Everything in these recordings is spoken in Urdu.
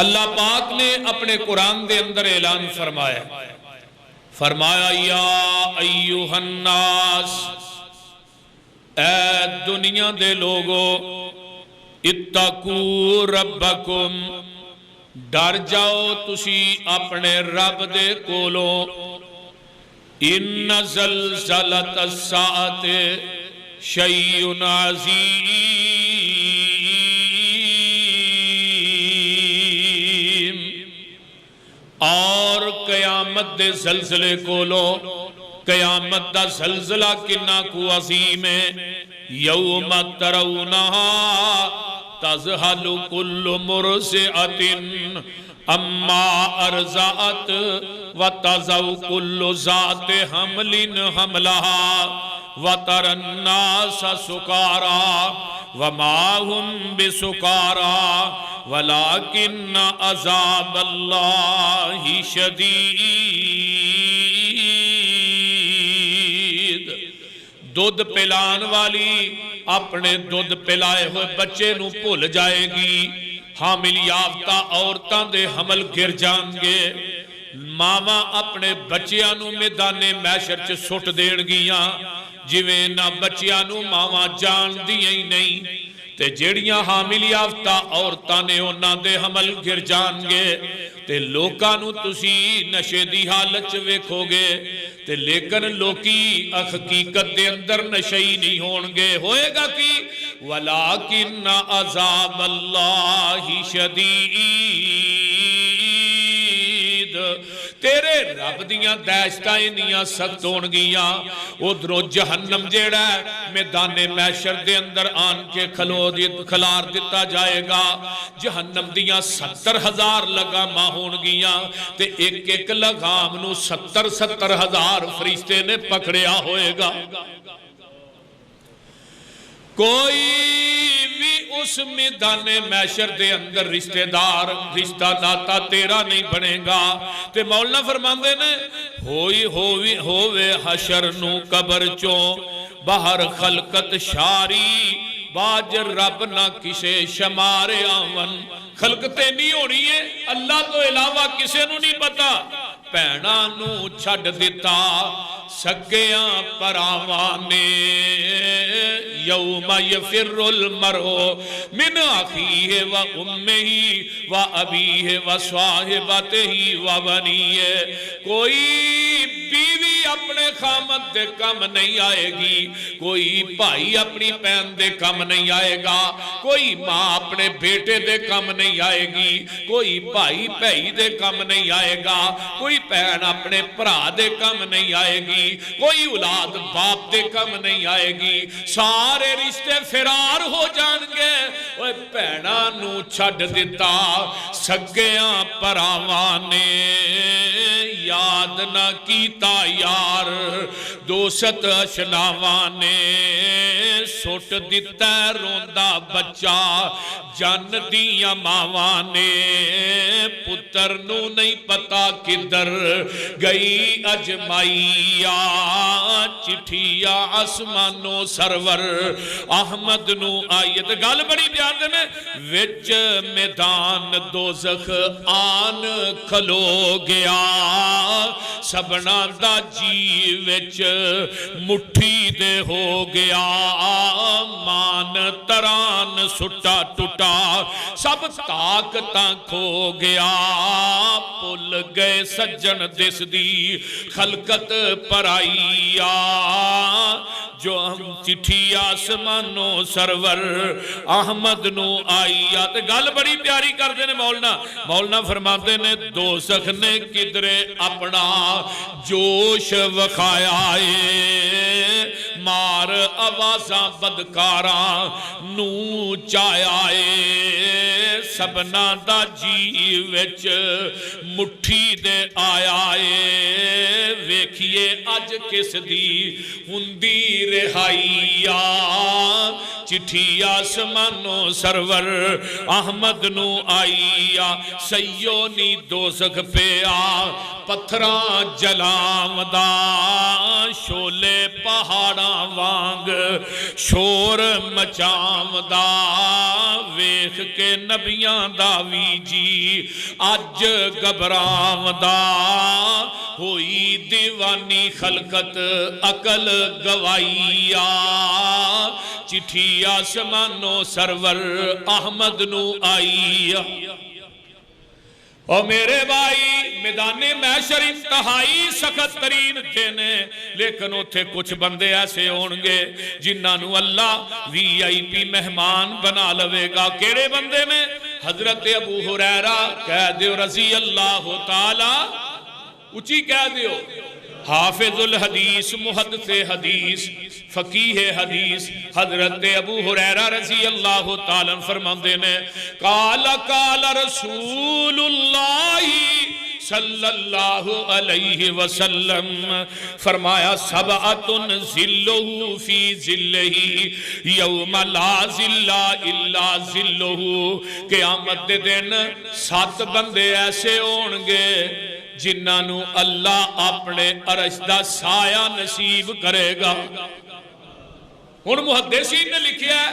اللہ پاک نے اپنے قرآن دے اندر اعلان فرمایا یا ایوہ الناس، اے دنیا دے لوگو، اتقو ربکم، ڈر جاؤ تسی اپنے رب دے کولو، ان زلزلۃ الساعۃ شیء عظیم، اور قیامت دے زلزلے کولو، قیامت دا زلزلہ کنا کو عظیم ہے، یوم ترونہا تذہل کل مرضعۃ اما ارضعت وتضع کل ذات حمل حملہا وتری الناس سکارا وما هم بسکارا ولکن عذاب اللہ شدید۔ دودھ پلان والی اپنے دودھ پلائے ہوئے بچے نو بھول جائے گی، حامل یافتہ عورتاں دے حمل گر جان گے، ماما اپنے بچیاں نو میدان محشر چ سٹ دین گیاں جویں نہ بچیاں نو ماما جان دیاں ہی نہیں، تے جیڑیاں حامل یافتہ عورتاں نے انہاں دے حمل گر جان گے، تے لوکاں نو تسی نشے دی حالت چ ویکھو گے، تے لیکن لوکی حقیقت دے اندر نشئی نہیں ہون گے، ہوئے گا کی وَلَٰكِنَّ عَذَابَ اللَّهِ شَدِيدٌ، تیرے رب دیاں دہشتاں انیاں سخت ہون گیاں، ادھرو جہنم جیڑا ہے میدان محشر دے اندر آن کے کھلار دیتا جائے گا، جہنم دیاں 70,000 لگاماں ہون گیاں، تے ایک ایک لگام نو 70,000 فرشتے نے پکڑیا ہوئے گا، کوئی بھی اس میدان محشر دے اندر رشتہ دار رشتہ داتا تیرا نہیں بنے گا، تے مولانا فرماندے نے ہووے حشر نو قبر چوں باہر خلقت شاری، باج رب نہ کسے شمار آون، خلقتے نہیں ہونی ہے اللہ تو علاوہ کسے نو نہیں پتا، پینا نو چھڑ دیتا سگیاں پراوانے، یوم یفر المرء من اخیہ و امہ و ابیہ و صاحبتہ و بنیہ، کوئی بیوی اپنے خامد دے کم نہیں آئے گی، کوئی بھائی اپنی بہن دے کم نہیں آئے گا، کوئی ماں اپنے بیٹے دے کم نہیں آئے گی، کوئی بھائی بھائی دے کم نہیں آئے گا، کوئی بہن اپنے بھرا دے کم نہیں آئے گی، کوئی اولاد باپ دے کم نہیں آئے گی، سارے رشتے فرار ہو جان گے، وہ بہنا نو چھڑ دیتا سگیاں پراوانے، یاد نہ کیتا یار دوست اشناوانے، سٹ دیتا روندا بچہ جان دیاں ماوانے، پتر نو نہیں پتا کدھر گئی اجمائیا، چٹھیا آسمانو سرور احمد نو آیت، گال بڑی بیان دے میں وچ میدان دوزخ آن کھلو گیا، سبنا دا جی وچ مٹھی دے ہو گیا، مان تران سٹا ٹوٹا سب طاقتاں کھو گیا، پل گئے سجن دس دی خلقت پرائیا، جو ہم چٹھی آسمانو سرور احمد نو آئیا، تے گل بڑی پیاری کر دینے مولانا فرماتے نے دوزخ نے کدرے اپنا جوش وکھایا ہے، مار آوازاں بدکاراں نو چایا ہے، سبنا دا جی وچ مٹھی دے آیا ہے، ویکھیے اج کس دی ہندی رہائیا چٹھی آسمانوں سرور احمد نو آئیا سیو نی دوزخ پہ آ پتھراں جلاودا شولے پہاڑاں وانگ شور مچاودا ویکھ کے نبیاں دا وی جی اج گھبراودا ہوئی دیوانی خلقت عقل گوائیا چٹھی آسمانوں سرور احمد نو آئیا۔ اور میرے بھائی میدان محشر انتہائی سخت ترین دن ہے، لیکن اتھے کچھ بندے ایسے ہونگے جنہاں نو اللہ وی آئی پی مہمان بنا لوے گا۔ کیڑے بندے میں حضرت ابو ہریرہ کہہ دیو رضی اللہ تعالی اچھی کہہ دیو، حافظ الحدیث محدث حدیث فقیہ حدیث حضرت ابو ہریرہ رضی اللہ تعالیٰ فرماندے نے قال قال رسول اللہ صلی اللہ علیہ وسلم فرمایا سبعۃ ظلہ فی ظلہ یوم لا ظل الا ظلہ، قیامت دے دن 7 بندے ایسے ہونگے جنہاں نو اللہ اپنے عرش دا سایہ نصیب کرے گا۔ ہن محدثین نے لکھیا ہے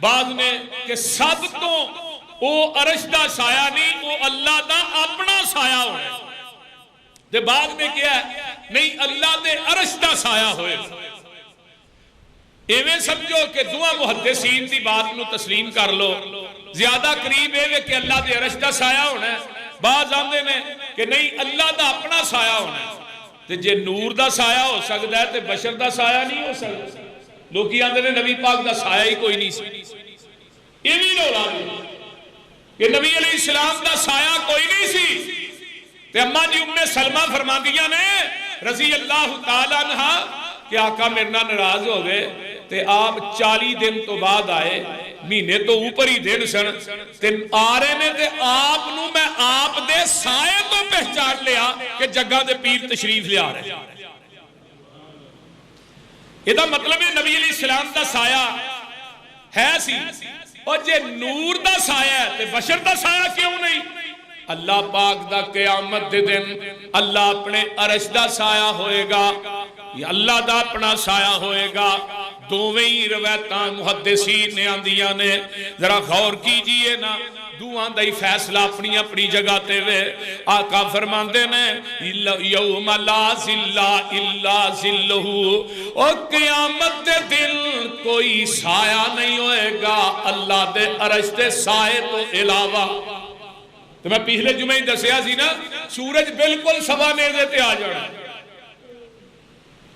بعد میں کہ سب تو او عرش دا سایہ نہیں، وہ اللہ دا اپنا سایہ ہوئے، تے بعد میں کیا ہے نہیں اللہ دے عرش دا سایہ ہوئے۔ ایویں سمجھو کہ دعا محدثین دی بات نو تسلیم کر لو، زیادہ قریب ہے کہ اللہ دے عرش دا سایہ ہونا ہے، بعض آندے نے کہ نہیں اللہ دا اپنا سایہ ہونا ہے۔ تے جے نور دا سایہ ہو سکتا ہے تے بشر دا سایہ نہیں ہو سکتا۔ لوگی آندے نے نبی پاک دا سایہ ہی کوئی نہیں سی، یہ بھی لولا دی کہ نبی علیہ السلام دا سایہ کوئی نہیں سی۔ تے اماں جی ام سلمہ فرما دیا نے رضی اللہ تعالیٰ عنہ کہ آقا میرے نال ناراض ہو گئے تے آپ 40 دن تو بعد آئے، مہینے تو اوپر ہی دن سن تے آ رہے نے تے آپ نو میں آپ دے سائے تو پہچان لیا کہ جگہ دے پیر تشریف لے آ رہے۔ یہ دا مطلب ہے نبی علیہ السلام دا سایہ ہے سی، اور جے نور دا سایہ ہے تے بشر دا سایہ کیوں نہیں؟ اللہ پاک دا قیامت دے دن اللہ اپنے عرش دا سایہ ہوئے گا، یا اللہ دا اپنا سایہ ہوئے گا۔ دوویں ہی روایتاں محدثین نے آندیاں نے، ذرا غور کیجئے نا، دوہاں دا ہی فیصلہ اپنی اپنی جگہ تے وے۔ آقا فرماندے نے یوم لا ظل الا ظلہ، اور قیامت دے دن کوئی سایہ نہیں ہوئے گا اللہ دے عرش دے سائے تو علاوہ۔ تو میں پچھلے جمعہ ہی دسیا سی نا سورج بالکل سوا نیزے تے آ جانا،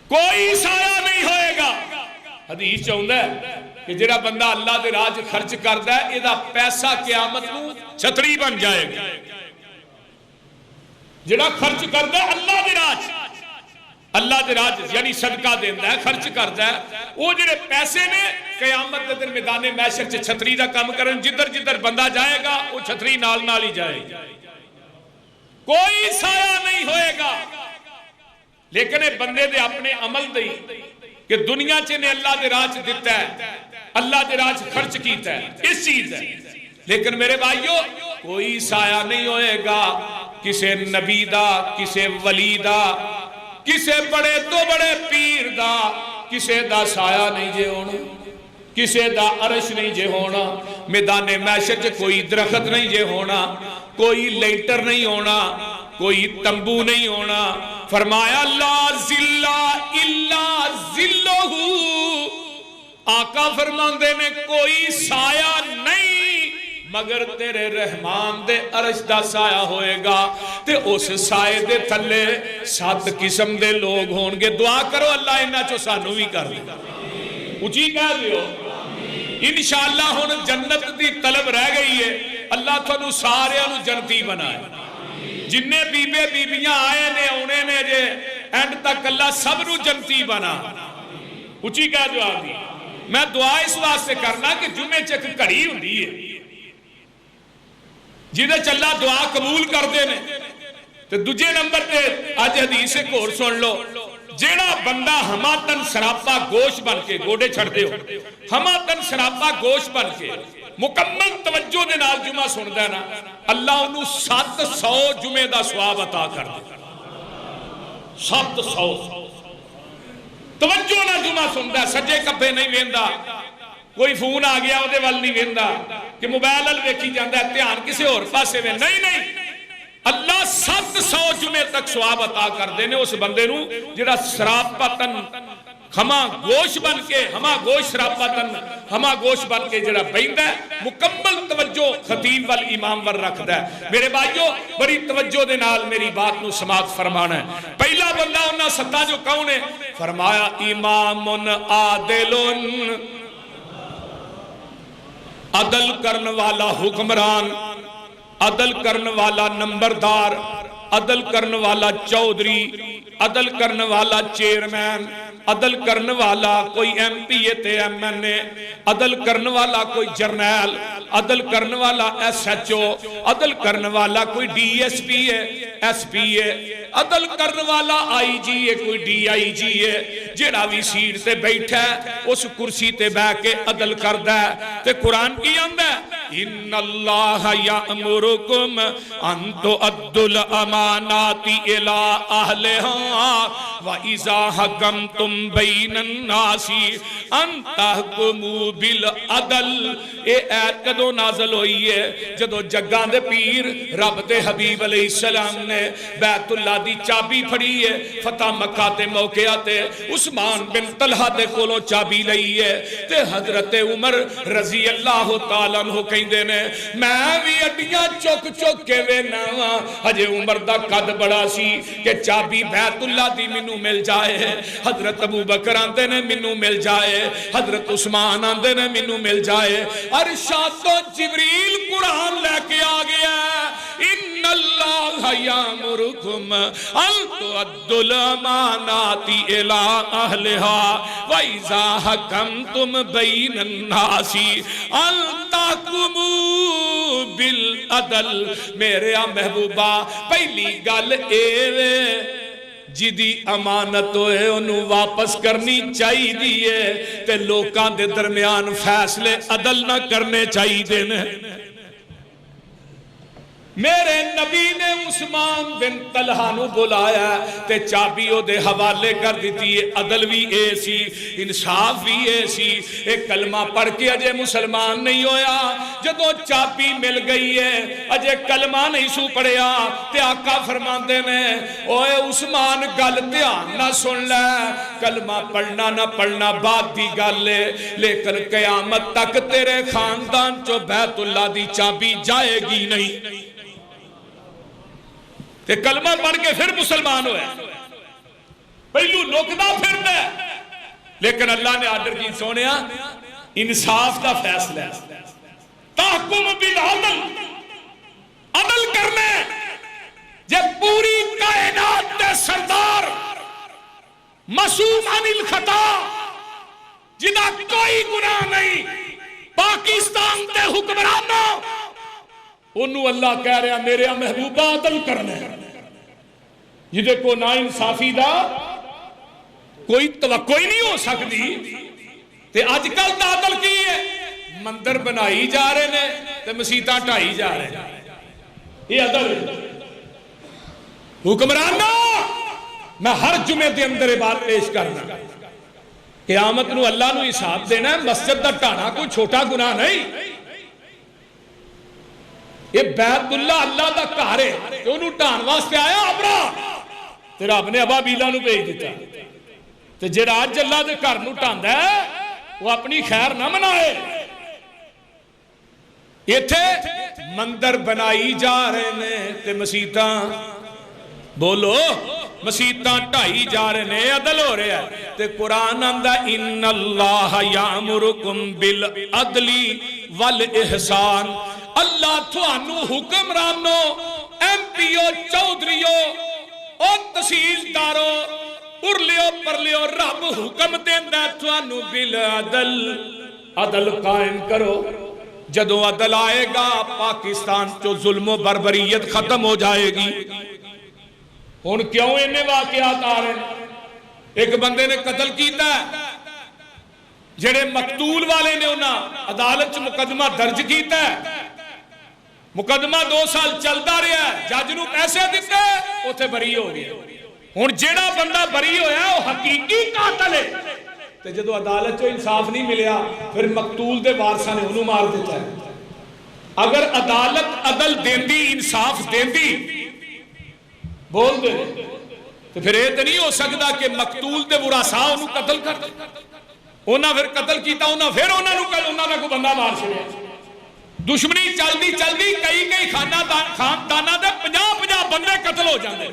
کوئی سایہ نہیں ہوئے گا۔ حدیث چاہتا ہے کہ جڑا بندہ اللہ دے راج خرچ کردا ہے ایدہ پیسہ قیامت نو چھتری بن جائے گا۔ جڑا خرچ کردا ہے اللہ دے راج یعنی صدقہ دیندہ ہے، خرچ کردا ہے، وہ جڑے پیسے نے قیامت دے دن میدان محشر چ چھتری دا کام کرن، جدھر جدھر بندہ جائے گا وہ چھتری نال نال ہی جائے گا، کوئی سایہ نہیں ہوئے گا۔ لیکن بندے دے اپنے عمل دے کہ دنیا چ نے اللہ دے راج دیتا ہے، اللہ دے راج خرچ کیتا ہے، اس چیز ہے۔ لیکن میرے بھائیو کوئی سایہ نہیں ہوئے گا کسے نبی دا، کسے ولی دا، کسے بڑے تو بڑے پیر دا، کسے دا سایہ نہیں جے ہونا، کسے دا عرش نہیں جے ہونا، میدان محشر چ کوئی درخت نہیں جے ہونا، کوئی لیٹر نہیں ہونا، کوئی تمبو نہیں ہونا۔ فرمایا لا ظل الا ظلہ، آقا فرماندے نے کوئی سایہ نہیں مگر تیرے رحمان دے عرش دا سایہ ہوئے گا، تے اس سائے دے تھلے 7 قسم دے لوگ ہونگے۔ دعا کرو اللہ انہاں چو سانو بھی کر دے، اچھی کہہ دیو انشاءاللہ ہن جنت دی طلب رہ گئی ہے، اللہ تھانو سارے انو جنتی بنائے، جننے بیبیاں آئے نے انہیں نے جے اینڈ تک اللہ سب نو جنتی بنا۔ اچھی کہہ جو آدھی میں دعا اس واسطے کرنا کہ جمعے چک کڑی ہوندی ہے جنہیں چلا دعا قبول کر دے نے۔ تو دوجے نمبر تے آج حدیث ایک اور سن لو، جیڑا بندہ ہماتن سراپا گوشت بن کے گوڑے چھڑ دے ہو ہماتن سراپا گوشت بن کے مکمل توجہ دے نال جمعہ سن دے نا اللہ انہوں 700 جمعہ دا ثواب عطا کر دے 700 توجہ نہ جمعہ سن دے سجے کبھے نہیں ویندا کوئی فون آ گیا وہ وال نہیں ویندا کہ موبائل ال ویکھی جاندا ہے دھیان کسی اور پاسے میں نہیں اللہ 700 جمعے تک ثواب عطا کر دینے اس بندے نو جڑا سراپتن ہما گوش بن کے ہما گوش سراپتن ہما گوش بن کے جڑا بیندہ ہے مکمل توجہ خطیب والامام ور رکھ دا ہے میرے بھائیو بڑی توجہ دے نال میری بات نو سماعت فرمانا ہے پہلا بندہ انہا ستا جو کون ہے فرمایا امام عادل عدل کرن والا حکمران عدل کرن والا نمبردار عدل کرن والا چودھری عدل کرن والا چیئرمین عدل کرن والا کوئی ایم پی اے تے ایم این اے عدل کرن والا کوئی جرنیل عدل کرن والا ایس ایچ او عدل کرن والا کوئی ڈی ایس پی ہے ایس پی ہے عدل کرن والا آئی جی ہے کوئی ڈی آئی جی ہے جیڑا بھی سیٹ تے بیٹھا ہے اس کرسی تے بے کے عدل کردہ ہے تے قرآن کی اندہ ہے ان اللہ یامرکم ان تؤدوا الامانات الی اہلہا وَإِذَا حَكَمْتُمْ بَيْنَ النَّاسِ أَن تَحْكُمُوا بِالْعَدْلِ اے ایت کدو نازل ہوئی ہے جدو جگاں دے پیر رب دے حبیب علیہ السلام نے بیت اللہ دی چابی پھڑی ہے فتح مکہ تے موقع تے عثمان بن طلحہ دے کولو چابی لئی ہے تے حضرت عمر رضی اللہ تعالیٰ عنہ کہندے نے میں بھی اڈیاں چک چک کے وینا ہجے عمر دا قد بڑا سی کہ چابی بیت اللہ دی منو مل جائے حضرت ابو بکر آندے نے منو مل جائے حضرت عثمان آندے نے منو مل جائے ارشاد تو جبریل قرآن لے کے آ گیا ان اللہ یامرکم ان تؤدوا الامانات الی اہلہا وَإِذَا حَكَمْتُمْ بَيْنَ النَّاسِ ان تحکموا بالعدل میرے محبوبہ پہلی گل اے جدی امانت ہوئے انہوں واپس کرنی چاہی دیئے تے لوکاں دے درمیان فیصلے عدل نہ کرنے چاہی دینے میرے نبی نے عثمان بن طلحہ نو بلایا تے چابیوں دے حوالے کر دیتی ہے عدل بھی اے سی انصاف بھی اے سی ایک کلمہ پڑھ کے اجے مسلمان نہیں ہویا جدو چابی مل گئی ہے اجے کلمہ نہیں سو پڑھیا تے آقا فرماندے میں اوے عثمان گل دھیان نہ سن لے کلمہ پڑھنا نہ پڑھنا بات دی گل لے لیکن قیامت تک تیرے خاندان چو بیت اللہ دی چابی جائے گی نہیں تے کلمہ پڑھ کے پھر مسلمان ہوئے پہلو نوکدہ پھر دے لیکن اللہ نے آرڈر کی سونیا انصاف دا فیصلہ تحکم بالعدل عدل کرنے جب پوری کائنات دے سردار معصوم عن الخطا جدا کوئی گناہ نہیں پاکستان دے حکمرانوں انہوں اللہ کہہ رہا میرے محبوبہ عدل کرنے جدے کو نا انصافی دا کوئی توقع ہی نہیں ہو سکتی تے آج کل دا عدل کی ہے مندر بنائی جا رہے نے تے مسیطہ ٹھائی جا رہے ہیں یہ عدل حکمرانہ میں ہر جمعے دے اندر بات پیش کرنا قیامت نو اللہ نو حساب دینا ہے مسجد دا ٹھانا کوئی چھوٹا گناہ نہیں یہ بیت اللہ اللہ دا گھر ہے کہ انہوں ٹھان واسطے آیا ابرا تے رب نے ابا بیلا نو بھیج دیتا تے جڑا اج اللہ دے گھر نو ٹھاندا ہے وہ اپنی خیر نہ منائے ایتھے مندر بنائی جا رہے نے تے مسیتاں بولو مسیتاں ٹھائی جا رہے نے عدل ہو رہا ہے تے قرآن آندا ان اللہ یامرکم بالعدل والاحسان اللہ تھوانو حکمرانو ایم پی او چودھریو او تحصیلدارو ارلیو پرلیو رب حکم دیندہ تھوانو بالعدل عدل قائم کرو جدو عدل آئے گا پاکستان جو ظلم و بربریت ختم ہو جائے گی ان کیوں انہیں واقعات آ رہے ہیں ایک بندے نے قتل کیتا ہے، جڑے مقتول والے نے انہاں عدالت مقدمہ درج کیتا ہے، مقدمہ 2 سال چلتا رہا ہے، جج نو پیسے دیتے اوتھے بری ہو گیا. ہن جیڑا بندہ بری ہویا وہ حقیقی قاتل ہے، تے جدو عدالت چوں انصاف نہیں ملیا پھر مقتول دے وارثاں نے انہوں مار دیتا ہے. اگر عدالت عدل دیندی، انصاف دیندی، بول دے تو پھر یہ تو نہیں ہو سکتا کہ مقتول دے ورثاء انہوں قتل کر دے. انہاں پھر قتل کیتا، انہاں پھر انہاں دا کوئی بندہ مار چھڑیا. دشمنی چلدی چلدی کئی خانداناں دے 50 بندے قتل ہو جاندے.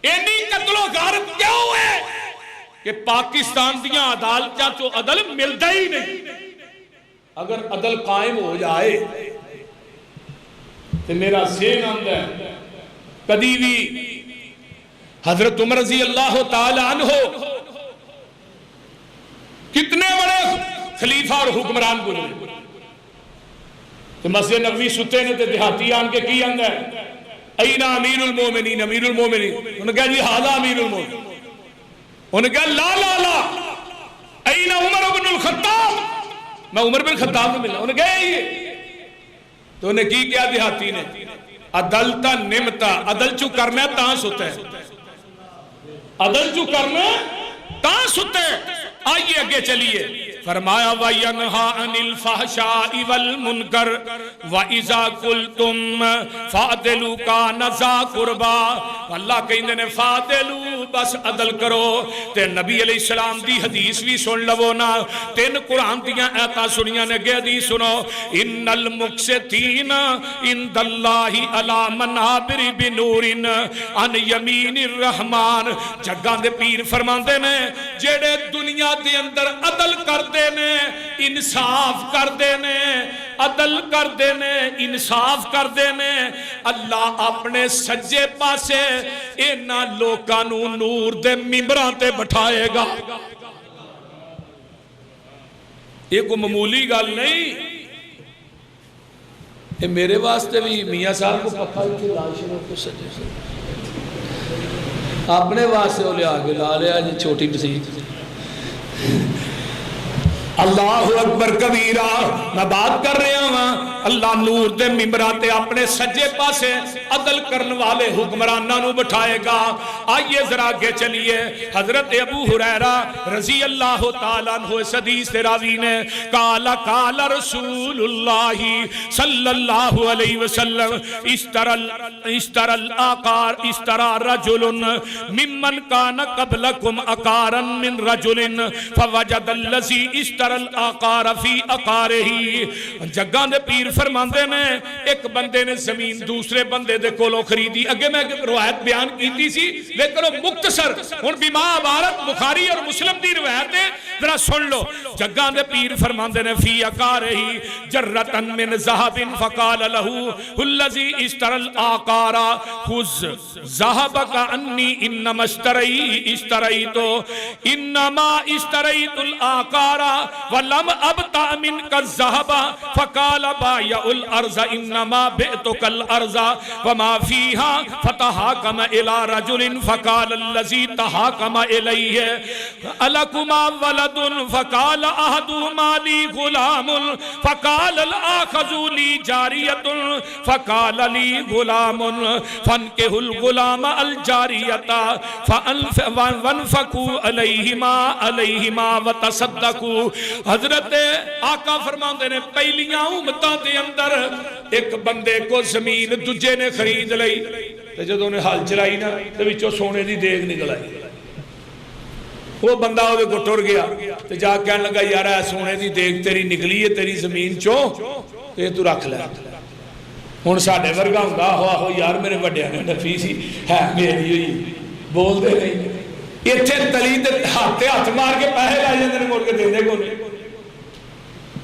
اینی قتل و غارت کیوں ہے کہ پاکستان دیاں عدالتاں چوں عدل ملدا ہی نہیں. اگر عدل قائم ہو جائے تو میرا ذہن آندا ہے کدی بھی حضرت عمر رضی اللہ تعالی عنہ کتنے بڑے خلیفہ اور حکمران گزرے، تو مسجد نبوی ستے نے تے دیہاتی آن کے کی آندا ہے اینا امیر المومنین، امیر المومنین. انہوں نے کہا جی ہاذا امیر المومنین. انہوں نے کہا لا لا لا اینا عمر بن الخطاب، میں عمر بن خطاب میں ملا. انہوں نے کہا یہ تو انہیں کی کیا دیہاتی نے، عدل تا نمتا، عدل چو کرنا ہے تاں ستا ہے، عدل چو کرنا ہے تاں ستا ہے. آئیے اگے چلیے. فرمایا وَيَنْهَا عَنِ الْفَحْشَاءِ وَالْمُنْكَرِ وَإِذَا قُلْتُمْ فَعْدِلُوا كَانَ ذَا قُرْبَى. اللہ کہندے نے فَعْدِلُوا، بس عدل کرو. تے نبی علیہ السلام دی حدیث بھی سن لو نا، 3 قرآن دیاں آیتاں سنیاں نے، اگے حدیث سنو. ان المقسطین عند اللہ علی منابر بنور عن یمین الرحمن. جگاں دے پیر فرماندے نے جڑے دنیا دے اندر عدل کر دینے، انصاف کر دینے، عدل کر دینے، انصاف کر دینے، اللہ اپنے سجے پاسے اینا لوکانو نور دے ممبران تے بٹھائے گا. یہ کوئی معمولی گل نہیں. یہ میرے واسطے بھی میاں صاحب کو پکا ہی تھی لاشنوں کو سجے سے اپنے واسطے وہ لیا کے لا لیا جی چھوٹی مسیح. اللہ اکبر کبیرہ. میں بات کر رہا ہوں اللہ نور دے ممبراتے اپنے سجے پاسے عدل کرن والے حکمرانہ نو بٹھائے گا. آئیے ذرا آگے چلیے. حضرت ابو ہریرہ رضی اللہ تعالیٰ عنہ اس حدیث راوی نے قال رسول اللہ صلی اللہ علیہ وسلم اشترى رجل ممن كان قبلكم عقارا من رجل فوجد الذي اشترى العقار فی عقارہی. جگاں دے پیر فرماندے نے ایک بندے نے زمین دوسرے بندے دے کولوں خریدی. اگے میں روایت بیان کیتی سی لیکن وہ مختصر ہن بیما عبارت بخاری اور مسلم دی روایت ہے، ذرا سن لو. جگاں دے پیر فرماندے نے فی عقارہی جرۃ من ذهب فقال له الذي اشترى العقار خذ ذهبك عني انما اشتريت العقار ولم ابتع منك الذهب فقال بايع الارض انما بعتك الارض وما فيها فتحاكم الى رجل فقال الذي تحاكم اليه الكما ولد فقال احدهما لي غلام فقال الاخر لي جاريه فقال لي غلام فانكحوا الغلام الجاريه فانفقوا عليهما وتصدقوا. حضرت آقا فرماندے نے پہلیاں امتاں دے اندر ایک بندے کو زمین دجے نے خرید لئی تے جدوں نے ہل چلائی نا تے وچوں سونے دی دیگ نکل آئی. وہ بندہ وہ کو ٹر گیا تے جا کہنے لگا یار اے سونے دی دیگ تیری نکلی ہے تیری زمین چوں تے تو رکھ لے. ہن ساڈے ورگا ہوندا آہو یار میرے وڈیاں نے نفی سی ہے میری ہوئی بول دے نہیں. ایتھے تلی تے ہاتھ مار کے پیسے لے جاندے نے مڑ کے دیندے کو نہیں.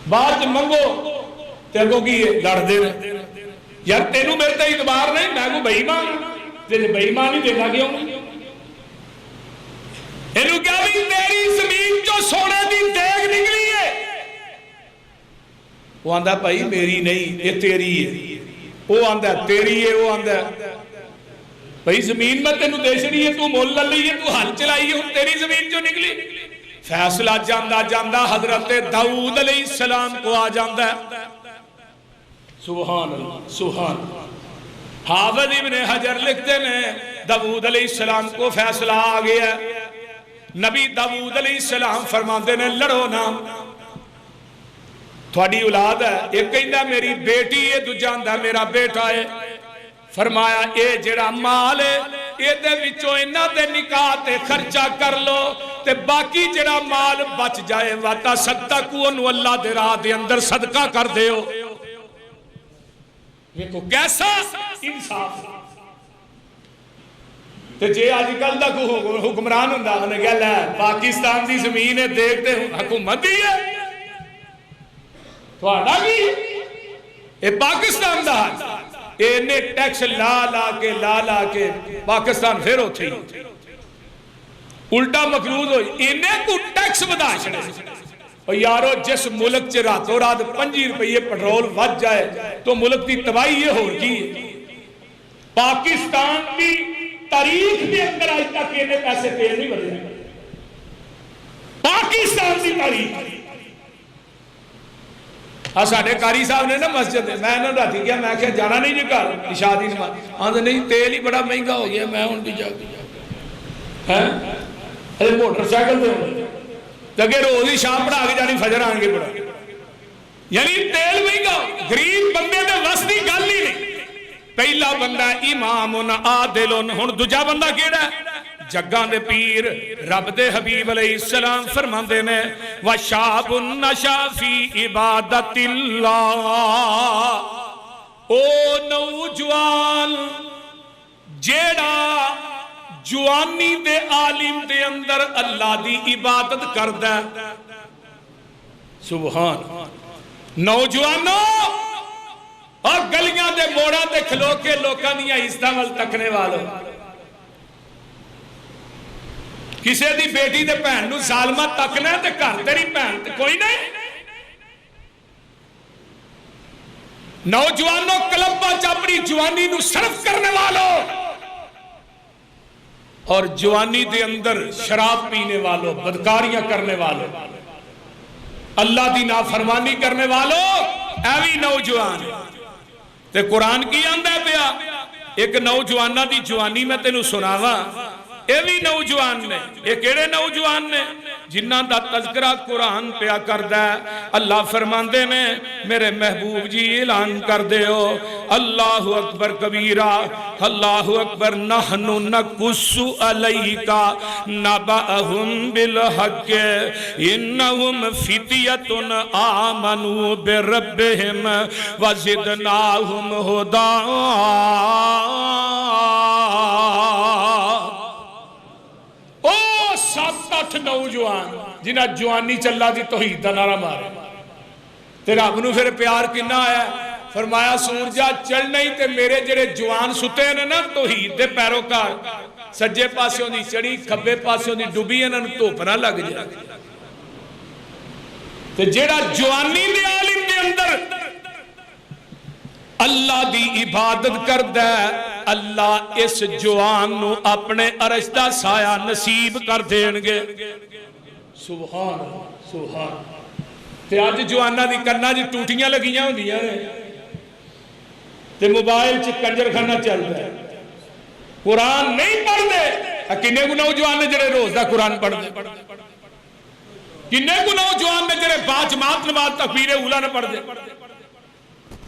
بعد منگو تے اگوں کی لڑ دے یار تینوں میرے تے اعتبار نہیں میں کو بے ایمان تے بے ایمان نہیں دینا کیوں. اینو کیا بھی تیری زمین جو سونے دی دیگ نکلی ہے. وہ آندا بھائی میری نہیں یہ تیری ہے. وہ آندا تیری ہے. وہ آندا بھئی زمین میں تینوں دے چھڑی ہے، تو مول لے لئی ہے، تو ہل چلائی ہے، تیری زمین جو نکلی۔ فیصلہ جاندہ جاندہ حضرت داؤد علیہ السلام کو آ جاندہ ہے۔ سبحان اللہ سبحان اللہ۔ حافظ ابن حجر لکھتے ہیں داؤد علیہ السلام کو فیصلہ آ گیا ہے۔ نبی داؤد علیہ السلام فرماتے ہیں لڑو نا، تھوڑی اولاد ہے، ایک کہندہ میری بیٹی ہے، دو جاندہ میرا بیٹا ہے۔ فرمایا اے جڑا مال ہے اے دے وچوں انہاں دے نکاح تے خرچہ کر لو، تے باقی جڑا مال بچ جائے واتا صدقہ انہوں اللہ دے راہ دے اندر صدقہ کر دے ہو۔ دیکھو کیسا انصاف۔ تے جے آج کل دا حکمران ہوندا انہیں کہا لے پاکستان دی زمین ہے دیکھتے حکومت دی ہے تو آنا کی اے پاکستان دا انہیں ٹیکس لا کے پاکستان پھر ہوتے ہی الٹا مقروض ہوئی، انہیں کو ٹیکس بدا چھڑے۔ اور یارو جس ملک چ راتوں رات 5 روپے پٹرول ود جائے تو ملک کی تباہی یہ ہو رہی ہے۔ پاکستان کی تاریخ کے اندر آج تک انہیں پیسے تیل نہیں بدلے۔ پاکستان کی تاریخ ساڑھے قاری صاحب نے نا مسجد میں نے رہتی کیا میں کہا جانا نہیں جی کر عشاء دی نماز آندھے نہیں تیل ہی بڑا مہنگا ہو گیا میں ہوں بھی جا کے موٹر سائیکل دے لگے روز ہی شام پڑھا کے جانی فجر آن کے پڑھا یعنی تیل مہنگا غریب بندے دے وس دی گل ہی نہیں۔ پہلا بندہ امام عادل ہن دوجا بندہ کیڑا ہے جگاں دے پیر رب دے حبیب علیہ السلام فرماندے نے وشاب نشا فی عبادت اللہ، او نوجوان جیڑا جوانی دے عالم دے اندر اللہ دی عبادت کردہ سبحان نوجوانوں اور گلیاں دے موڑا دے کھلو کے لوکاں دیاں استعمال تکنے والوں کسے دی بیٹی دے پہن نو ظالمہ تکنا ہے تے گھر تیری پہن تے کوئی نہیں۔ نوجوانوں کلبہ چاپڑی جوانی نو صرف کرنے والوں اور جوانی دے اندر شراب پینے والوں بدکاریاں کرنے والوں اللہ دی نافرمانی کرنے والوں ایوی نوجوان تے قرآن کی آندہ پیا ایک نوجوانہ دی جوانی میں تینوں سناوا ایوی نوجوان نے ایک ایڑے نوجوان نے جنہ دا تذکرہ قرآن پیا کردہ ہے اللہ فرماندے نے میرے محبوب جی اعلان کر دے ہو اللہ اکبر کبیرہ اللہ اکبر نحن نقص علیکا نبأہم بالحق انہم فتیت آمنوا بربہم وزدناہم ہدا۔ سات آٹھ نوجوان جنہ جوانی چلا دی توحید دا نعرہ مارے تے رب نو پھر پیار کنا آیا فرمایا سورجا چل نہیں تے میرے جڑے جوان ستے نے نا توحید دے پیروکار سجے پاسیوں دی چڑی کھبے پاسیوں دی ڈوبی انہاں دھوپ نہ لگ جائے تے جڑا جوانی دے عالم دے اندر اللہ دی عبادت کردہ اللہ اس جوان نو اپنے عرش دا سایہ نصیب کر دینگے سبحان سبحان۔ تے آج جوانہ دی کرنا جی ٹوٹیاں لگیاں ہوں دیا ہے تے موبائل چھ کنجر کھانا چلتا ہے قرآن نہیں پڑھ دے کنے کو نوجوان نے جڑے روز دا قرآن پڑھ دے کنے کو نوجوان نے جڑے با جماعت نماز تکبیر اولا نہ پڑھ دے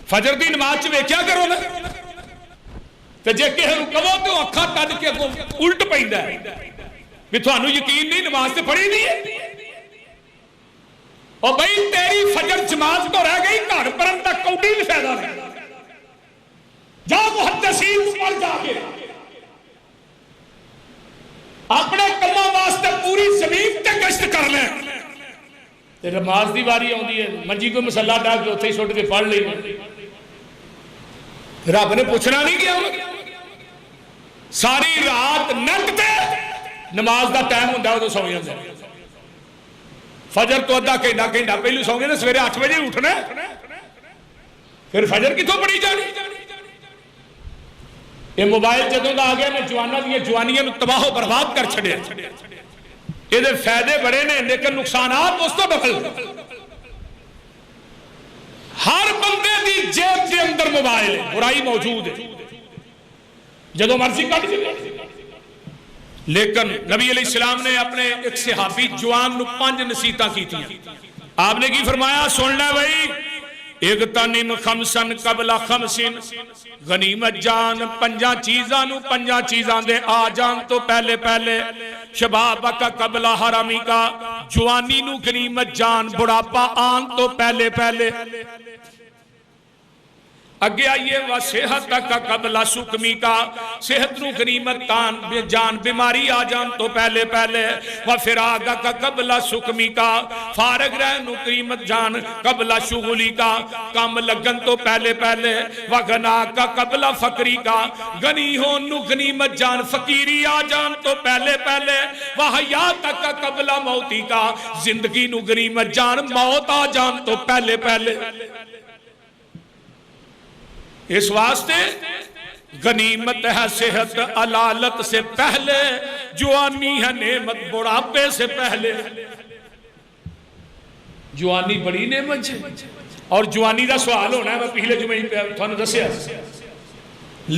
فجر دی نماز چھ کیا کرو نا تے جے کہ ہم کہو تو اکھا ٹڈ کے الٹ پیندا ہے بھی تھانوں یقین نہیں نماز تے پڑھی نہیں ہے اور بھئی تیری فجر جماعت تو رہ گئی گھر پرن تک کوئی بھی فائدہ نہیں جا محدثین پر جا کے اپنے کماں واسطے پوری زمین تے گشت کر لیں تے نماز دی واری آندی ہے منجی کو مسلح ڈال کے اوتھے ہی چھوڑ کے پڑھ لئی رب نے پوچھنا نہیں کیا ساری رات نیٹ تے نماز دا ٹائم ہوندا ہے تو سو جاندے فجر تو ادھا گھنٹہ پہلو سو گئے سویرے 8 بجے اٹھنا پھر فجر کتوں پڑھی جانی یہ موبائل جدوں دا آ گیا نے جواناں دی جوانیاں نو تباہ و برباد کر چھڑیا. یہ دے فائدے بڑے نے لیکن نقصانات اس تو ڈبل. ہر بندے دی جیب کے اندر موبائل ہے, برائی موجود ہے, جدوں مرضی کٹ جائے. لیکن نبی علیہ السلام نے اپنے ایک صحابی جوان نو 5 نصیحتاں کیتیاں. آپ نے کی فرمایا, سن لے بھائی, اغتنم خمسن قبل خمسن, غنیمت جان 5 چیزاں نو 5 چیزاں دے آ جان تو پہلے پہلے. شبابک قبل حرمک, جوانی نو غنیمت جان بڑھاپا آن تو پہلے پہلے. اگے آئیے وَصِحَتَكَ قَبْلَ سُقْمِكَ, صحت نو غنیمت جان بیماری آ جان تو پہلے پہلے. وَفِرَاغَكَ قَبْلَ سُقْمِكَ, فارغ رہ نو غنیمت جان قبل شغلِكَ, کام لگن تو پہلے پہلے. وَغَنَاكَ قَبْلَ فَقْرِكَ, غنی ہون نو غنیمت جان فقیری آ جان تو پہلے پہلے. وَحَيَاتَكَ قَبْلَ مَوْتِكَ, زندگی نو غنیمت جان موت آ جان تو پہلے پہلے. اس واسطے غنیمت ہے صحت علالت سے پہلے, جوانی ہے نعمت بڑھاپے سے پہلے. جوانی بڑی نعمت ہے, اور جوانی دا سوال ہونا ہے, میں پہلے جمعے پہ تھانو دسیا.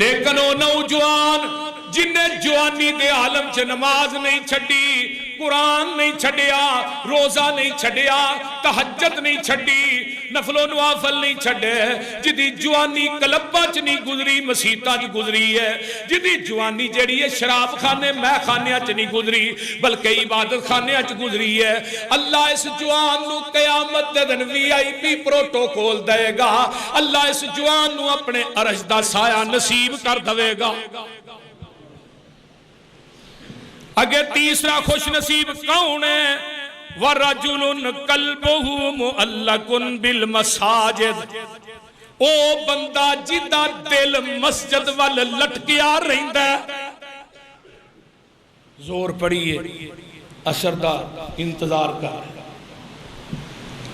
لیکن وہ نوجوان جن نے جوانی دے عالم چ نماز نہیں چھڈی, قرآن نہیں چھڈیا, روزہ نہیں چھڈیا, تہجد نہیں چھڈی, نفل و نوافل نہیں چھڈے, جدی جوانی کلبہ چ نہیں گزری, مسیتاں چ گزری ہے, جدی جوانی جڑی ہے شراب خانے مہ خانے چ نہیں گزری بلکہ عبادت خانے چ گزری ہے. اللہ اس جوان نو قیامت دے دن VIP پروٹوکول دے گا. اللہ اس جوان نو اپنے عرش دا سایہ نصیب کر دے گا. اگر تیسرا خوش نصیب کون ہے, وَرَجُلٌ قَلْبُهُ مُعَلَّقٌ بِالْمَسَاجِدِ, او بندہ جدا دل مسجد وال لٹکیا رہندا ہے. زور پڑیے عصر دا انتظار کر,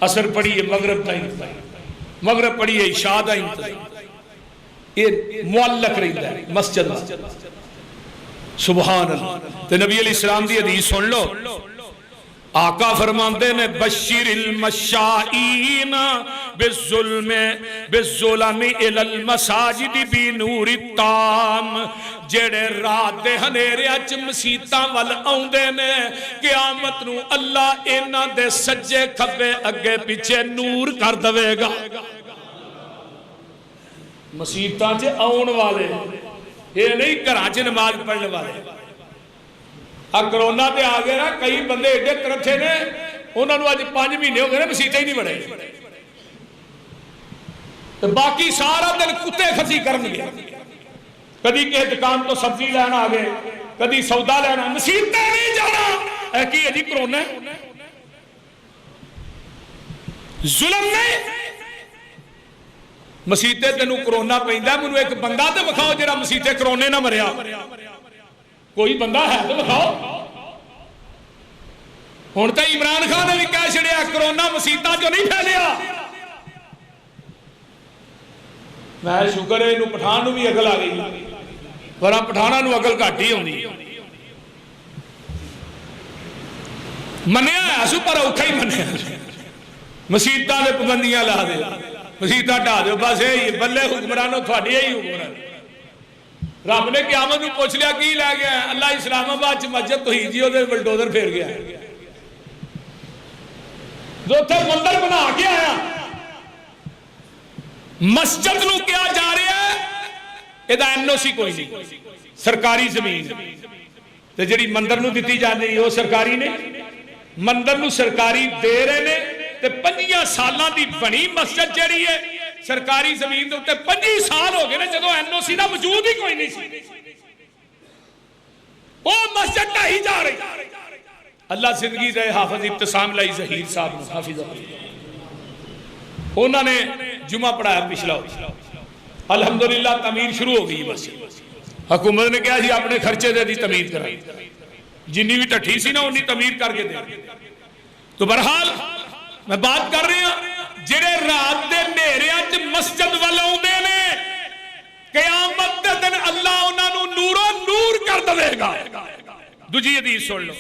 عصر پڑیے مغرب دا انتظار, مغرب پڑیے عشاء دا انتظار, یہ معلق رہندا ہے مسجد وال. سبحان اللہ. تو نبی علیہ السلام دی حدیث سن لو, آقا فرماندے نے, بشر المشائین بالظلم الی المساجد بنور التام, جڑے رات دے ہنیرے اچ مسیتاں ول آوندے نے, قیامت نو اللہ انہاں دے سجے کھبے اگے پیچھے نور کر دے گا. مسیتاں چ آون والے, یہ نہیں گھراں چ نماز پڑھنے والے. کرونا تے آ گئے نا, کئی بندے ایڈے کرتھے نے, انہوں نے آج 5 مہینے ہو گئے نا مسیطے ہی نہیں بڑھے, تو باقی سارا دن کتے خسی کرن گے. کدی کسی دکان تو سبزی لینا آ گئے, کدی سودا لینا, مسیطے نہیں جانا. اے کی ہے جی کرونا ظلم نہیں, مسیطے تینوں کرونا پہندا. مینوں ایک بندہ تے بکھاؤ جڑا مسیطے کرونے نہ مریا, کوئی بندہ ہے تو بتاؤ. ہن تے عمران خان نے بھی کہہ چھڑیا کرونا مسیتاں جو نہیں پھیلیا. میں شکر ہے انہوں پٹھان نو بھی عقل آ گئی, پر پٹھانا نو عقل گھٹ ہی ہوندی. منیا ہے سو پر اوکھا ہی منیا, مسیتاں دے پابندیاں لا دے, مسیتاں ڈھا دو, بس یہی بلے حکمرانوں تھوڑی یہی حکمران. رب نے قیامت میں پوچھ لیا کی لے گیا, اللہ اسلام آباد چ مسجد توحید جی وہ بلڈوزر پھیر گیا, جو تھے مندر بنا کے آیا. مسجد نو کیا جا رہا ہے, یہ NOC کوئی نہیں, سرکاری زمین. جڑی مندر نو دیتی جاندی ہے وہ سرکاری نے, مندر نو سرکاری دے رہے نے. تے 5 سالاں دی بنی مسجد جڑی ہے سرکاری زمین دے 25 سال ہو گئے نے جدوں NOC دا وجود ہی کوئی نہیں سی, وہ مسجد ڈھائی جا رہی. اللہ زندگی دے حافظ ابتسام لائی ظہیر صاحب نے, حافظ انہوں نے جمعہ پڑھایا پچھلا, الحمدللہ تعمیر شروع ہو گئی. بس حکومت نے کہا جی اپنے خرچے دے دی تعمیر کرائی, جنی بھی ٹھٹھی سی نا انہی تعمیر کر کے دے. تو بہرحال میں بات کر رہی ہوں, جڑے رات دے نیرے اچ مسجد ول آوندے نے, قیامت دے دن اللہ انہاں دے گا. دوجی حدیث سن لو.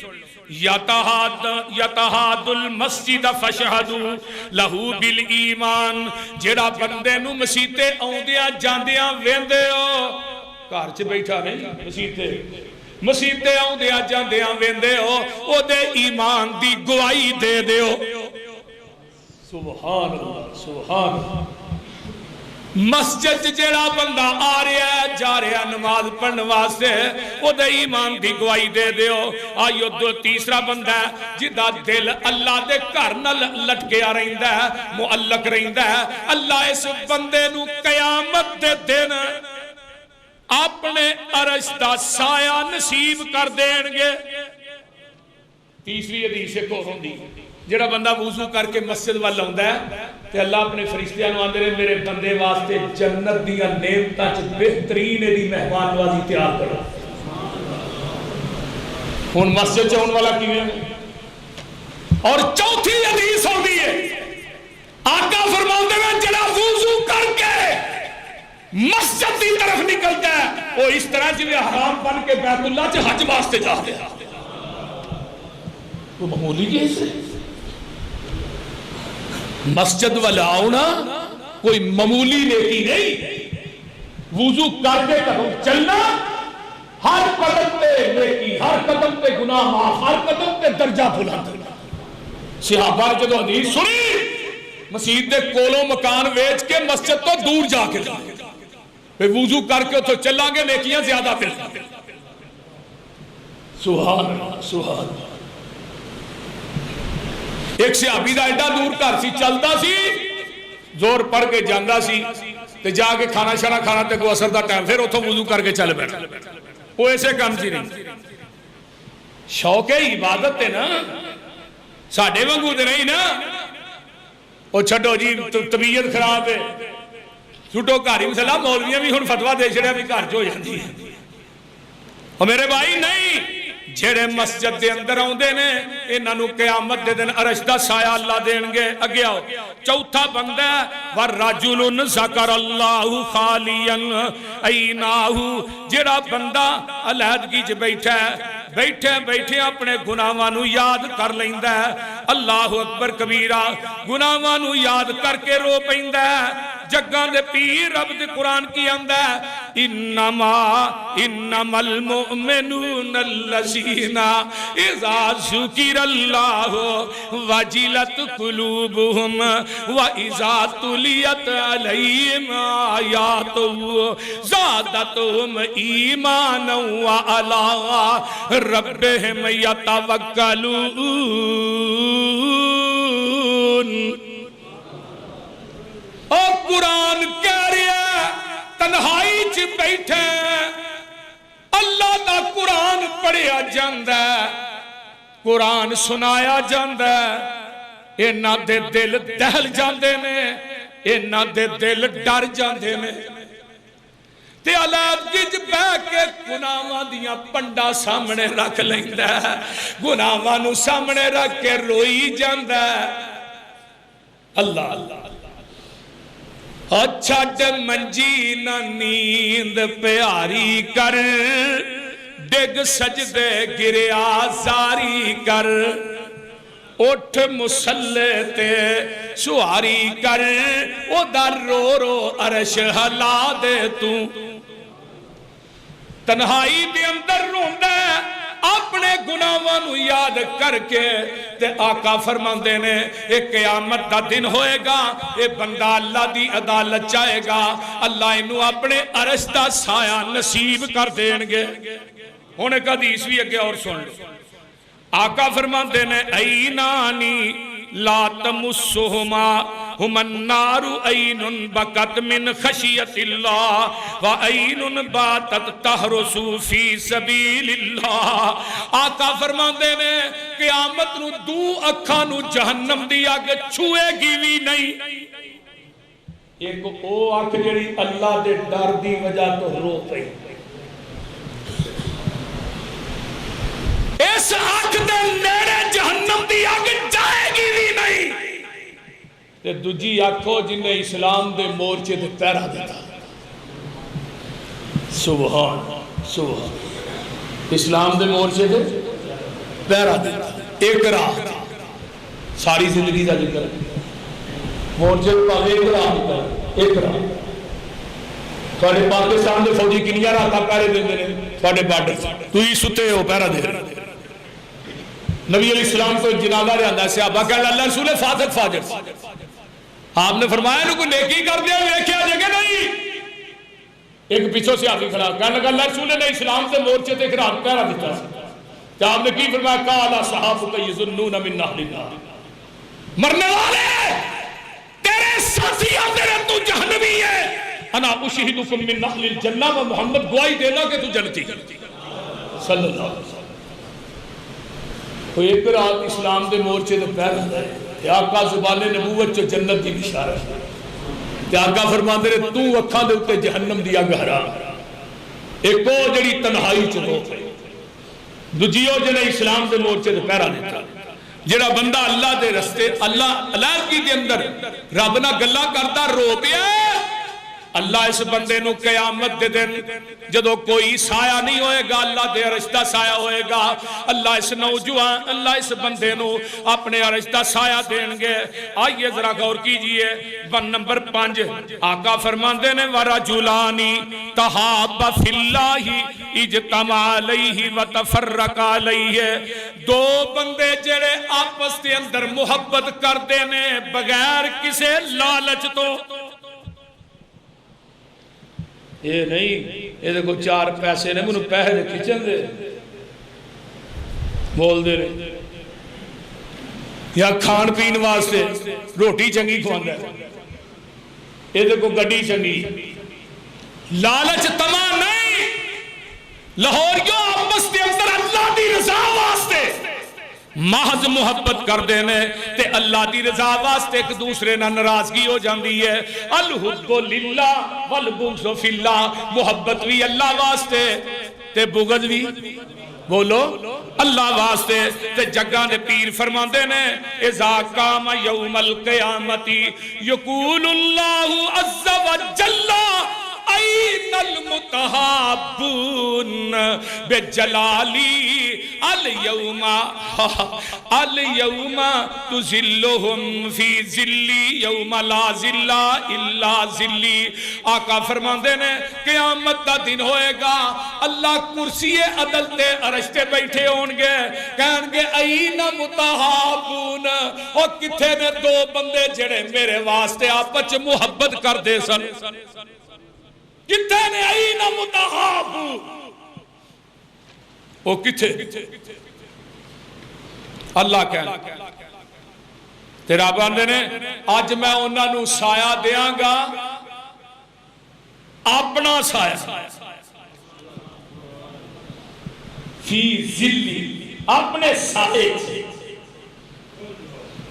یتہاد المسجد فشہدوا لہو بالایمان. جیڑا بندے نو مسیتے آؤندیاں جاندیاں ویندے ہو، گھر چ بیٹھا نہیں، مسیتے آؤندیاں جاندیاں ویندے ہو، او دے ایمان دی گواہی دے دیو. سبحان اللہ سبحان اللہ. مسجد جیڑا بندہ آ رہا ہے جا رہا نماز پڑھنے واسطے، او دے ایمان دی گواہی دے دیو. آئیو دو تیسرا بندہ ہے جدا دل اللہ دے گھر نال لٹکیا رہندا ہے، معلق رہندا ہے. اللہ اس بندے نو قیامت دے دن اپنے عرش دا سایہ نصیب کر دین گے. تیسری حدیث ایک اور ہوندی، جڑا بندہ وضو کر کے مسجد وال آوندا ہے تے اللہ اپنے فرشتیاں نوں آندے نے میرے بندے واسطے جنت دیاں نعمتاں چ بہترین دی مہمان نوازی تیار کرو. ہن مسجد چ آون والا کیویں؟ اور چوتھی حدیث ہوندی ہے آقا فرماندے نے جڑا وضو کر کے مسجد کی طرف نکلتا ہے وہ اس طرح جویں حرام بن کے بیت اللہ چ حج واسطے جا رہا ہے. وہ معمولی کیس ہے؟ مسجد والا آؤنا کوئی معمولی نیکی نہیں. وضو کر کے کہوں چلنا، ہر قدم پہ نیکی، ہر قدم پہ گناہ معاف، ہر قدم پہ درجہ بلند. صحابہ نے جدو حدیث سنی مسجد دے کولوں مکان ویچ کے مسجد تو دور جا کے وضو کر کے تو چلا گے نیکیاں زیادہ پھر. سبحان اللہ سبحان اللہ. ایک صحابی دا ایڈا دور گھر سی، چلتا سی زور پڑ کے جاندہ سی تے جا کے کھانا شانا کھانا تے کو اثر دا ٹائم پھر اتھوں وضو کر کے چل بیٹھا. وہ ایسے کام سی نہیں. شوق عبادت ہے نا، ساڈے وانگو تے نہیں نا. وہ چھڈو جی طبیعت خراب ہے چھوٹو گھر ہی مسئلہ، مولویاں بھی ہن فتویٰ دے چھڑیا بھی گھر چ ہو جاندی ہے. اور میرے بھائی نہیں، جڑے مسجد دے اندر آوندے نے انہاں نوں قیامت دے دن عرش دا سایہ اللہ دین گے. اگے آؤ چوتھا بندہ وَرَجُلٌ ذَكَرَ اللَّهُ خَالِيًا عَيْنَاهُ. جڑا بندہ علیحدگی چ بیٹھا ہے، بیٹھے اپنے گناہاں نوں یاد کر لیندا ہے، اللہ اکبر کبیرہ، گناہاں نوں یاد کر کے رو پیندا ہے. جگاں دے پیر رب دے قرآن کی آندا ہے انما المؤمنون الذین اذا ذکر اللہ وجلت قلوبہم واذا تلیت علیہم آیاتہ زادتہم ایمانا وعلی ربہم یتوکلون. اور قرآن کہہ رہا ہے تنہائی چ بیٹھے اللہ دا قرآن پڑھیا جاندہ ہے، قرآن سنایا جاندہ ہے. انہاں دے دل دہل جاندے نے، انہاں دے دل ڈر جاندے نے. تے علیحدگی چ بیٹھ کے گناہاں دیاں پنڈا سامنے رکھ لیندا ہے، گناہاں نوں سامنے رکھ کے روئی جاندہ ہے. اللہ اللہ چھٹ منجی نہ نیند پیاری کر، ڈگ سجدے گریا زاری کر، اٹھ مسلے تے سواری کر، او در رو رو عرش ہلا دے تو. تنہائی دے اندر روندہ اپنے گناہاں نوں یاد کر کے تے آقا فرماندے نے ایک قیامت دا دن ہوئے گا، اے بندہ اللہ دی عدالت چاہے گا، اللہ انہوں اپنے عرش دا سایہ نصیب کر دیں گے. ہونے کا حدیث بھی اگے اور سن لو. آقا فرماندے نے اینانی لا تمسہما ہم النار عین بکت من خشیت اللہ و عین باتت تحرس فی سبیل اللہ. آقا فرماندے نے قیامت نو دو اکھاں نو جہنم دی آگ چھوئے گی بھی نہیں. ایک او آنکھ جڑی اللہ دے ڈر دی وجہ تو رو پئی، اس آنکھ دے نیڑے جہنم دی آگ جائے گی بھی نہیں. تے دوجی آنکھو جنہیں اسلام دے مورچے دے پیرا دیتا. سبحان سبحان. اسلام دے مورچے دے پہرا دیتا ایک رات ساری زندگی کا ذکر مورچے پاوے ایک رات ایک رات تھوڑے پاکستان دے فوجی کنیا راتاں پہرے دے دے تھوڑے بارڈر تو ہی ستے ہو پہرا دے نبی علیہ السلام کو جنازہ رہا ہے صحابہ کہا اللہ رسول فاسق فاجر آپ نے فرمایا انہوں کو نیکی کر دیا ویکھیا جگہ نہیں ایک پیچھو سے آفی کھڑا کہنے لگا اللہ رسول نے اسلام سے مورچے تے رات پہرا دیتا کہ آپ نے کی فرمایا قال صحابہ یظنون من اہل النار مرنے والے تیرے ساتھیاں تیرے تو جہنمی ہے انا اشہدکم من اہل الجنہ و محمد گواہی دینا کہ تو جنتی صلی اللہ علیہ وسلم کوئی ایک رات اسلام دے مورچے دے پہر کہ آقا زبان نبوت چو جنت دی بشارت کہ آقا فرمان دے تو اکھاں دے اتے جہنم دیا گہرا ایک کو جڑی تنہائی چلو دجیو جنہیں اسلام دے مورچے دے پہرا دیتا جڑا بندہ اللہ دے رستے اللہ کی دے اندر رب نہ گلا کرتا رو پیا اللہ اس بندے نو قیامت دے دن جدو کوئی سایہ نہیں ہوئے گا اللہ دے عرشتہ سایہ ہوئے گا اللہ اس نوجوان اللہ اس بندے نو اپنے عرشتہ سایہ دیں گے آئیے ذرا غور کیجئے بن نمبر 5 آقا فرمان دینے وَرَجُلَانِ تَحَابَ فِي اللَّهِ اجتمع علیہ وَتَفَرَّقَ علیہ دو بندے جڑے آپس کے اندر محبت کر دینے بغیر کسے لالچ تو یہ نہیں یہ دیکھو 4 پیسے نے منو پیسے کھچن دے بول دے رہے یا کھان پین واسطے روٹی چنگی کھوان دے یہ دیکھو گڑی چنگی لالچ تمام نہیں لاہوریوں آپس کے اندر اللہ دی رضا واسطے محض محبت کر دینے تے اللہ دی رضا واسطے ایک دوسرے نہ ناراضگی ہو جاندی ہے الحب للہ والبغض فی اللہ محبت بھی اللہ واسطے تے بغض بھی بولو اللہ واسطے تے جگہ نے پیر فرما دینے اذا قام یوم القیامت یقول اللہ عز و جل این المتحابون بجلالی اليوم تزلهم فی ذلی یوم لا ذل الا ذلی آقا فرماندے نے قیامت دا دن ہوئے گا اللہ کرسی عدل تے عرش تے بیٹھے ہونگے کہیں گے این متحابون اور کتھے نے دو بندے جڑے میرے واسطے آپس محبت کر دے سن کتھے نے این متحابون وہ کتھے اللہ کہنا تیرا بندے نے آج میں انہاں نو سایہ دیاں گا اپنا سایہ فی ذلی اپنے سایہ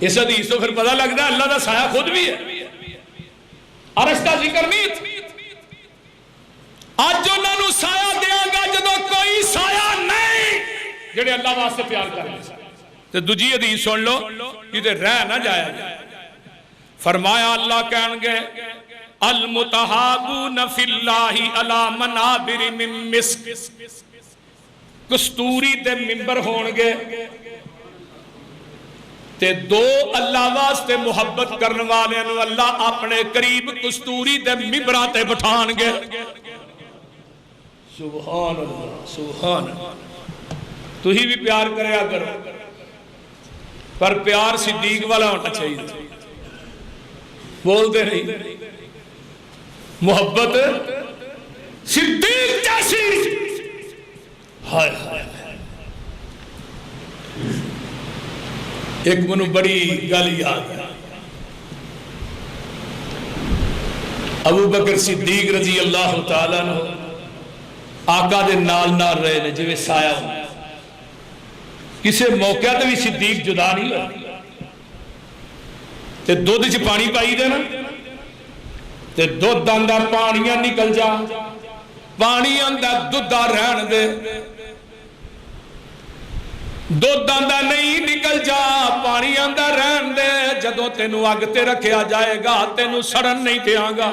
اس حدیث تو پھر پتہ لگتا ہے اللہ دا سایہ خود بھی ہے عرش کا ذکر نہیں تھی آج انہاں نو سایہ دیاں گا جدو کوئی سایہ نہیں جڑے اللہ واسطے پیار کر لیں تو دوجی حدیث سن لو یہ رہ نہ جایا جائے فرمایا اللہ کہیں گے المتحابون فی اللہ علی منابر من مسک کستوری دے ممبر ہونگے تے دو اللہ واسطے محبت کرنے والے انو اللہ اپنے قریب کستوری دے ممبران تے بٹھانگے سبحان اللہ سبحان اللہ تو ہی بھی پیار کرے اگر پر پیار صدیق والا ہونا چاہیے بول دے نہیں محبت صدیق جیسی ہائے ہائے ایک منو بڑی گل یاد ہے ابو بکر صدیق رضی اللہ تعالیٰ عنہ آقا دے نال نال رہے نے جو سایہ ہوں کسے موقع تے بھی صدیق جدا نہیں ہوئی تے دودھ چ پانی پائی دے نا تے دودھ اندر پانیاں نکل جا پانی اندر دودھ رہن دے دودھ اندر نہیں نکل جا پانی اندر رہن دے جدوں تینوں اگ تے رکھیا جائے گا تینوں سڑن نہیں دیاں گا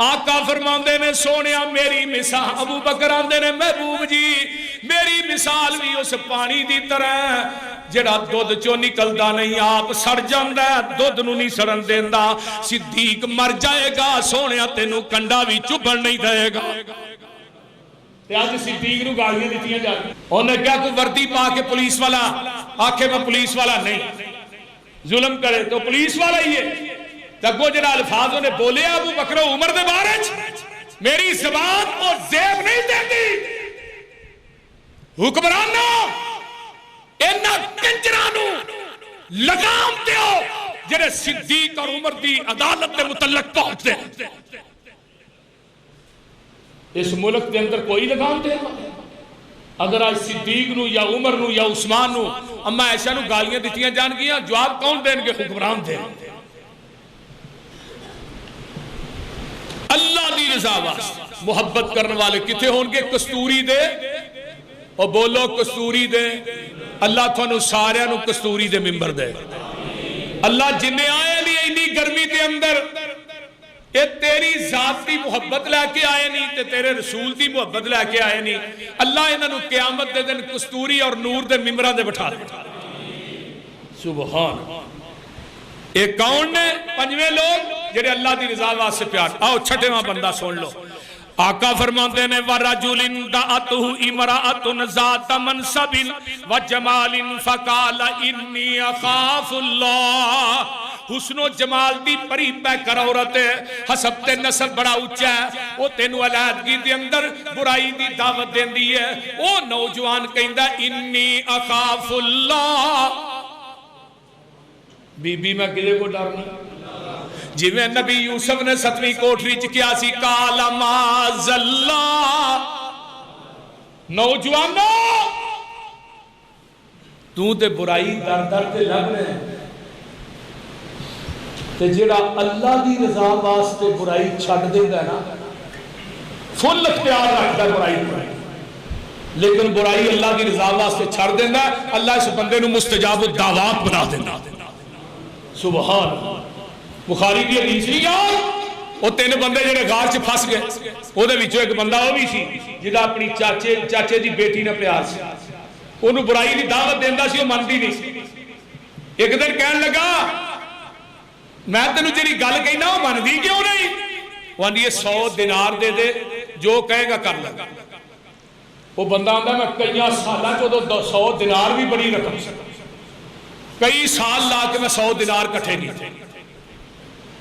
آقا فرماندے نے سونیا میری مثال، ابو بکر آندے نے محبوب جی میری مثال بھی اس پانی دی طرح جڑا دودھ چو نکلدا نہیں آپ سڑ جاندا ہے، دودھ نو نہیں سڑن دیندا۔ صدیق مر جائے گا سونیا تینوں کنڈا بھی چبھن نہیں دے گا۔ تے آج صدیق نو گالیاں دتیاں جا رہی، انہیں کیا کوئی وردی پا کے پولیس والا آکھے میں پولیس والا نہیں، ظلم کرے تو پولیس والا ہی ہے۔ تگو جڑا الفاظ انہیں بولے ابو بکر و عمر دے بارے میری زبان اور زیب نہیں دیندی، حکمرانوں انہاں کنجرانوں لگام دیو جڑے صدیق اور عمر دی عدالت دے متعلق پہنچتے ہیں۔ اس ملک دے اندر کوئی لگام دے گا؟ اگر آج صدیق نو یا عمر نو یا عثمان نو اما عائشہ نو گالیاں دیتیاں جان گیا، جواب کون دیں گے؟ حکمران دیں۔ اللہ دی رضا واسطے محبت کرنے والے کتے ہون گے؟ کستوری دے، اور بولو کستوری دے۔ اللہ تھانو سارے نو کستوری دے ممبر دے۔ اللہ جنہیں آئے نہیں اینی گرمی دے اندر یہ تیری ذات دی محبت لے کے آئے نہیں تے تیرے رسول دی محبت لے کے آئے نہیں، اللہ انہوں قیامت دے دن کستوری اور نور دے ممبران دے بٹھا دے۔ سبحان ایک کون نے؟ پنجویں لوگ جڑے اللہ دی رضا واسطے پیار۔ آؤ چھٹے وہاں بندہ سن لو۔ آقا فرماتے ہیں وَرَجُلٍ دَعَتُهُ إِمْرَأَةٌ ذَاتَ مَنْصَبٍ وَجَمَالٍ فَقَالَ إِنِّي أَخَافُ اللَّهَ۔ حسن و جمال دی پری پہ کر عورت ہے، حسب تے نسب بڑا اچھا ہے، وہ تینو علیحدگی دی اندر برائی دی دعوت دین دی ہے۔ وہ نوجوان کہندہ انی اخاف اللہ، بی بی میں کدے کو ڈرنا؟ جی میں نبی یوسف نے 7ویں کوٹری چکیا سی کال معاذ اللہ۔ نوجوانوں تو تے برائی در در تے لگ رہے ہیں، تے جڑا اللہ دی رضا واسطے برائی چھڑ دے گا نا فل اختیار رکھتا ہے برائی پر، لیکن برائی اللہ دی رضا واسطے چھڑ دینا اللہ اس بندے نو مستجاب الدعوات بنا دینا۔ سبحان بخاری دی حدیث نہیں یار، وہ 3 بندے جڑے غار چ پھس گئے، وہ دے وچوں ایک بندہ وہ بھی سی جدا اپنی چاچے دی بیٹی نہ پیار سی، انہوں برائی دی دعوت دیندا سی، وہ مندی نہیں سی۔ ایک دن کہن لگا میں تینوں جڑی گل کہنا وہ مندی کیوں نہیں؟ وہ آندی 100 دینار دے دے جو کہے گا کر لگا۔ وہ بندہ آندہ میں کئی سالہ چو 100 دینار بھی بڑی رقم سے، کئی سال لا کے میں 100 دینار کٹھے نہیں تھے،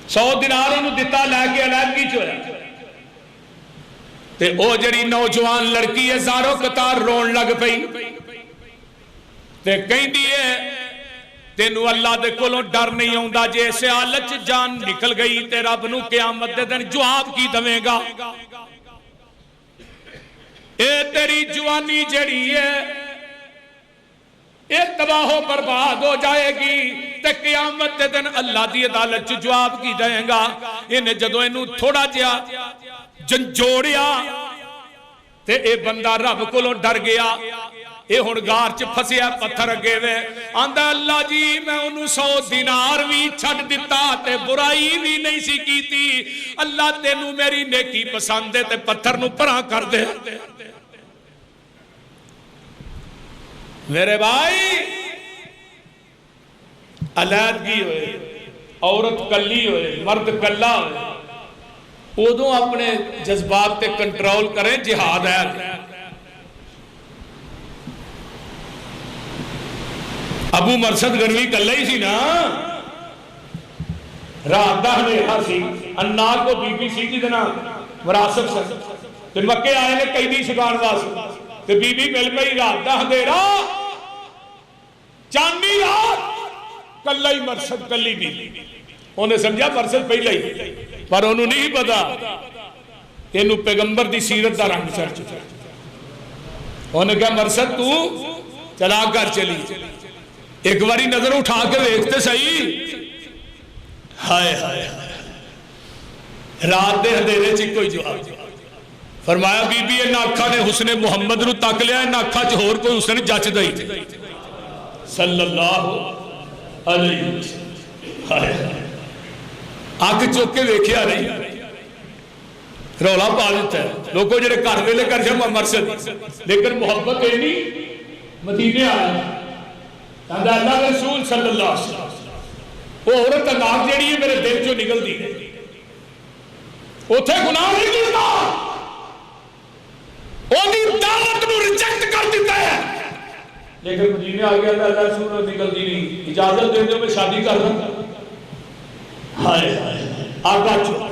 100 دینار انہوں دیتا لے کے علیحدگی چویا تے او جڑی نوجوان لڑکی ہے زاروں قطار رون لگ پئی تے کہیں دیئے تینو اللہ دے کولوں ڈر نہیں ہوندا جیسے آلچ جان نکل گئی تے رب نو قیامت دے دن جواب کی دویں گا؟ اے تیری جوانی جڑی ہے اے تباہ و برباد ہو جائے گی تے قیامت دے دن اللہ دی عدالت چ جواب کی دیں گا۔ انہیں جدوں انہوں تھوڑا جیا جنجوڑیا تے اے بندہ رب کولوں ڈر گیا، اے ہن غار چ پھسیا پتھر اگے وے آندا اللہ جی میں انہوں 100 دینار بھی چھڑ دیتا تے برائی بھی نہیں سی کیتی، اللہ تینوں میری نیکی پسند ہے تے پتھر نو پراں کر دے۔ میرے بھائی علیحدگی ہوئے، عورت کلی ہوئے، مرد کلا ہوئے، ادوں اپنے جذبات تے کنٹرول کریں، جہاد ہے۔ ابو مرشد گنوی کلا ہی سی نا، رات دا ہنیرا سی، انار کو بی بی سی کی دنا وراثت سے تے مکے آئے نے قیدی شکان واسطے تے بی بی مل پئی، رات دا ہنیرا چاندنی رات کلا ہی مرشد کلی بھی، انہیں سمجھا مرشد پہلے ہی، پر انہوں نہیں پتا انہوں پیغمبر دی سیرت دا رنگ چڑھ چکا۔ انہیں کہا مرشد تو چلا کر چلی، ایک باری نظر اٹھا کے دیکھتے صحیح، ہائے ہائے رات دے اندھیرے چ کوئی جواب۔ فرمایا بی بی انہاں اکھاں نے حسن محمد نو تک لیا، انہاں اکھاں چ ہور کوئی حسن جچ دئی صلی اللہ علیہ وسلم۔ آنکھ چوک کے دیکھیا نہیں، رولا پا دیتا ہے لوگوں جڑے گھر ویلے کر جا مرشد لیکن محبت اینی مدینے آیا کہندا اللہ کے رسول صلی اللہ علیہ وسلم وہ عورت طلاق جیڑی ہے میرے دل چوں نکل دی اوتھے گناہ نہیں کیتا اودی دعوت نو ریجیکٹ کر دیتا ہے لیکن مدینے آ گیا اللہ رسول نکل دی نہیں اجازت دے دو میں شادی کر رہا ہائے آقا چو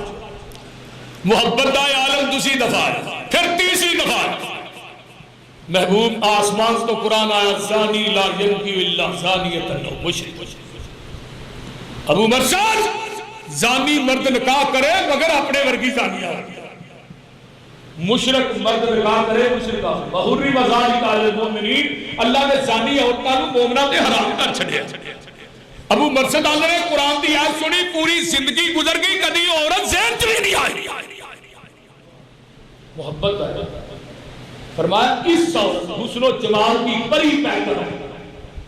محبت دا عالم دوسری دفعہ پھر تیسری دفعہ محبوب آسمان تو قرآن آیا زانی لا ینکی اللہ زانیت لو مشرک ابو مرشد زانی مرد نکاح کرے مگر اپنے ورگی زانیہ مشرک مرد نکاح کرے مشرک بحری مزاری تعالی مومنین اللہ نے زانی عورتوں مومنہ دے حرام کر چھڑے ابو مرشد اللہ نے قرآن دی آیت سنی پوری زندگی گزر گئی کدی عورت ذہن چ نہیں آئی محبت ہے فرمایا اس عورت حسن و جمال کی پری پیکر ہے